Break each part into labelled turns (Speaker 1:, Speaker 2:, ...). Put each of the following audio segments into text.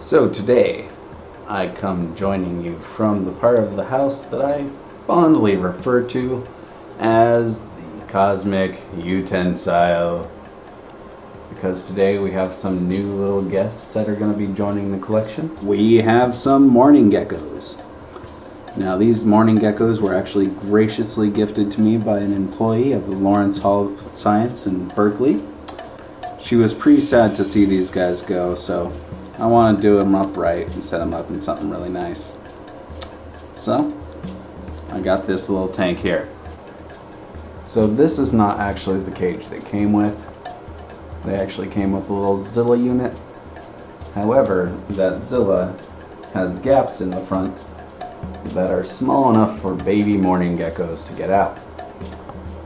Speaker 1: So today, I come joining you from the part of the house that I fondly refer to as the Cosmic Utensil, because today we have some new little guests that are going to be joining the collection. We have some mourning geckos. Now these mourning geckos were actually graciously gifted to me by an employee of the Lawrence Hall of Science in Berkeley. She was pretty sad to see these guys go, so I want to do them up right and set them up in something really nice. So, I got this little tank here. So this is not actually the cage they came with. They actually came with a little Zilla unit. However, that Zilla has gaps in the front that are small enough for baby mourning geckos to get out.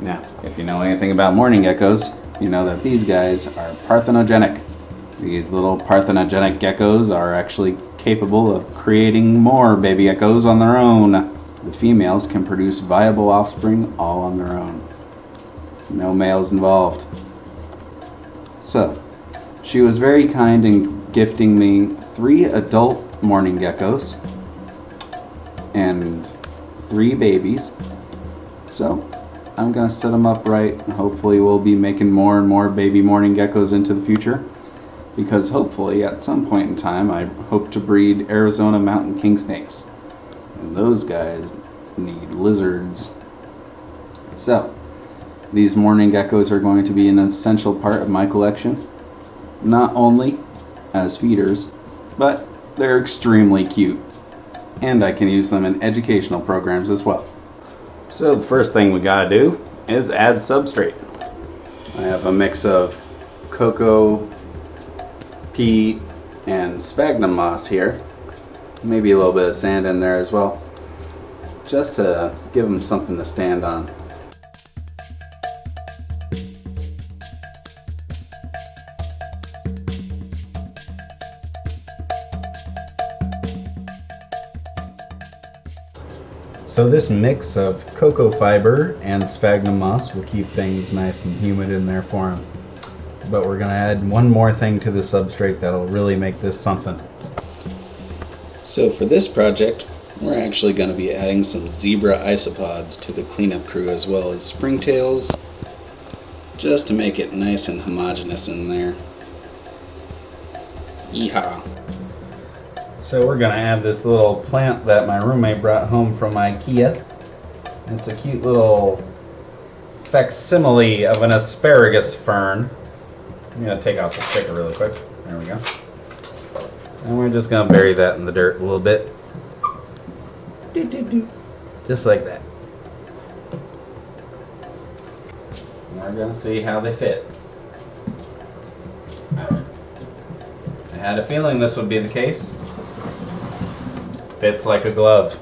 Speaker 1: Now, if you know anything about mourning geckos, you know that these guys are parthenogenic. These little parthenogenic geckos are actually capable of creating more baby geckos on their own. The females can produce viable offspring all on their own. No males involved. So, she was very kind in gifting me 3 adult mourning geckos and 3 babies. So, I'm going to set them up right, and hopefully we'll be making more and more baby mourning geckos into the future. Because hopefully at some point in time I hope to breed Arizona mountain king snakes. And those guys need lizards. So, these mourning geckos are going to be an essential part of my collection. Not only as feeders, but they're extremely cute. And I can use them in educational programs as well. So the first thing we gotta do is add substrate. I have a mix of cocoa, peat, and sphagnum moss here. Maybe a little bit of sand in there as well, just to give them something to stand on. So this mix of cocoa fiber and sphagnum moss will keep things nice and humid in there for them. But we're going to add one more thing to the substrate that'll really make this something. So for this project, we're actually going to be adding some zebra isopods to the cleanup crew, as well as springtails, just to make it nice and homogeneous in there. Yeehaw! So we're going to add this little plant that my roommate brought home from IKEA. It's a cute little facsimile of an asparagus fern. I'm going to take off the sticker really quick. There we go. And we're just going to bury that in the dirt a little bit. Just like that. And we're going to see how they fit. I had a feeling this would be the case. Fits like a glove.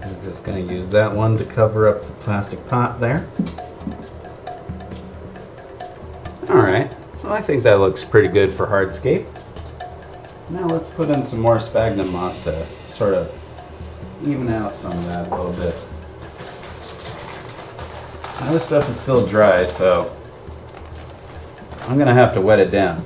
Speaker 1: I'm just going to use that one to cover up the plastic pot there. Alright, well, I think that looks pretty good for hardscape. Now let's put in some more sphagnum moss to sort of even out some of that a little bit. Now this stuff is still dry, so I'm going to have to wet it down.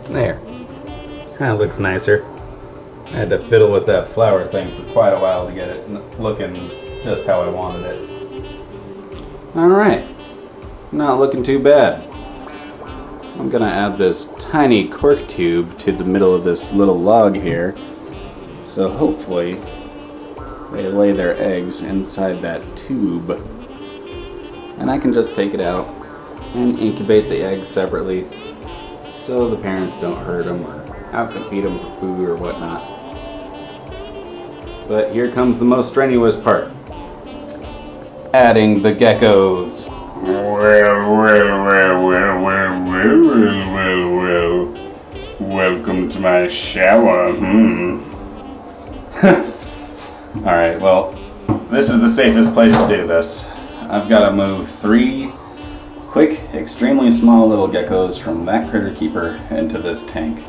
Speaker 1: There. That looks nicer. I had to fiddle with that flower thing for quite a while to get it looking just how I wanted it. Alright. Not looking too bad. I'm gonna add this tiny cork tube to the middle of this little log here. So hopefully they lay their eggs inside that tube. And I can just take it out and incubate the eggs separately so the parents don't hurt them or outcompete them for food or whatnot. But here comes the most strenuous part. Adding the geckos. Well. Welcome to my shower. Alright, well, this is the safest place to do this. I've got to move 3 quick, extremely small little geckos from that critter keeper into this tank.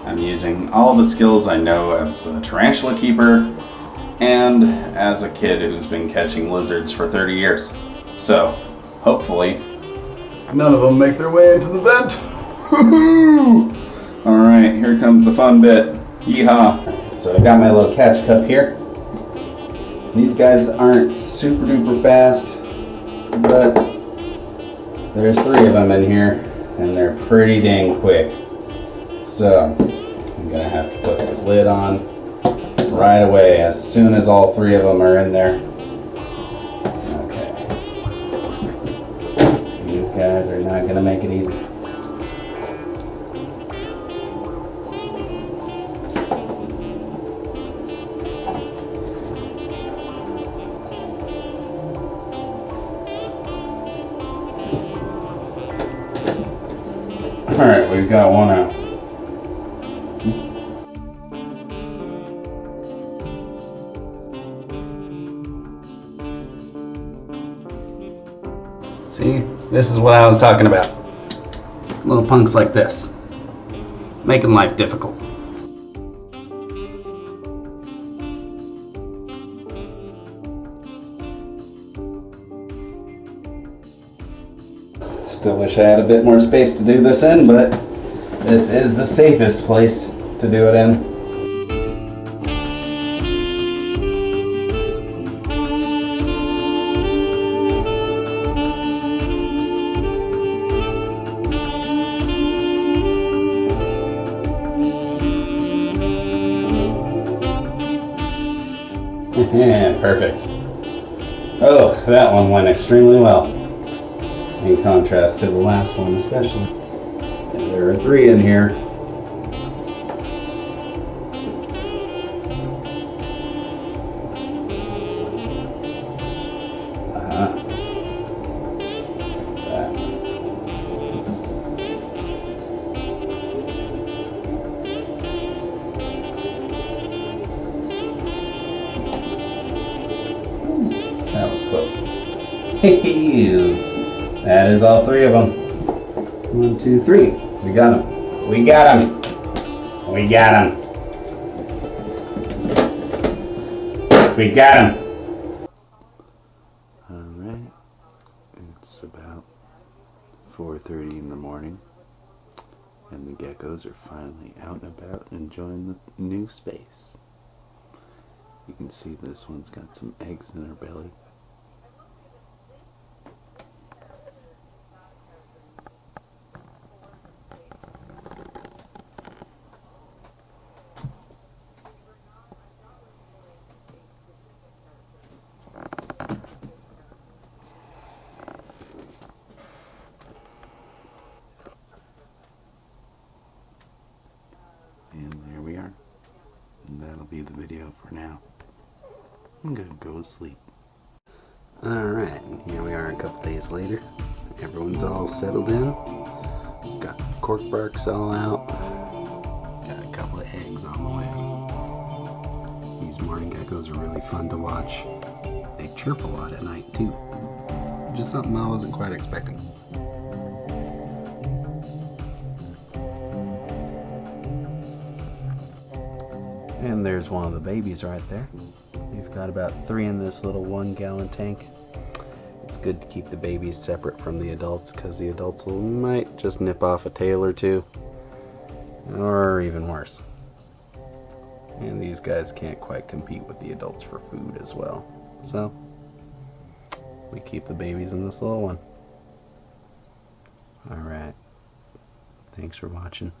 Speaker 1: I'm using all the skills I know as a tarantula keeper and as a kid who's been catching lizards for 30 years. So, hopefully, none of them make their way into the vent. Alright, here comes the fun bit. Yeehaw. So I got my little catch cup here. These guys aren't super duper fast, but there's 3 of them in here, and they're pretty dang quick. So I'm gonna have to put the lid on right away as soon as all 3 of them are in there. Okay. These guys are not gonna make it easy. Alright, we've got one out. See, this is what I was talking about. Little punks like this, making life difficult. Still wish I had a bit more space to do this in, but this is the safest place to do it in. Perfect. Oh, that one went extremely well. In contrast to the last one especially. And there are 3 in here. That was close. That is all 3 of them. 1, 2, 3. We got them. We got them. We got them. We got them. Alright. It's about 4:30 in the morning. And the geckos are finally out and about enjoying the new space. You can see this one's got some eggs in her belly. And there we are. And that'll be the video for now. I'm gonna go to sleep. Alright, here we are a couple days later. Everyone's all settled in. Got cork barks all out. Got a couple of eggs on the way. These mourning geckos are really fun to watch. They chirp a lot at night too. Just something I wasn't quite expecting. And there's one of the babies right there. We've got about 3 in this little 1-gallon tank. It's good to keep the babies separate from the adults because the adults might just nip off a tail or 2. Or even worse. And these guys can't quite compete with the adults for food as well. So, we keep the babies in this little one. Alright. Thanks for watching.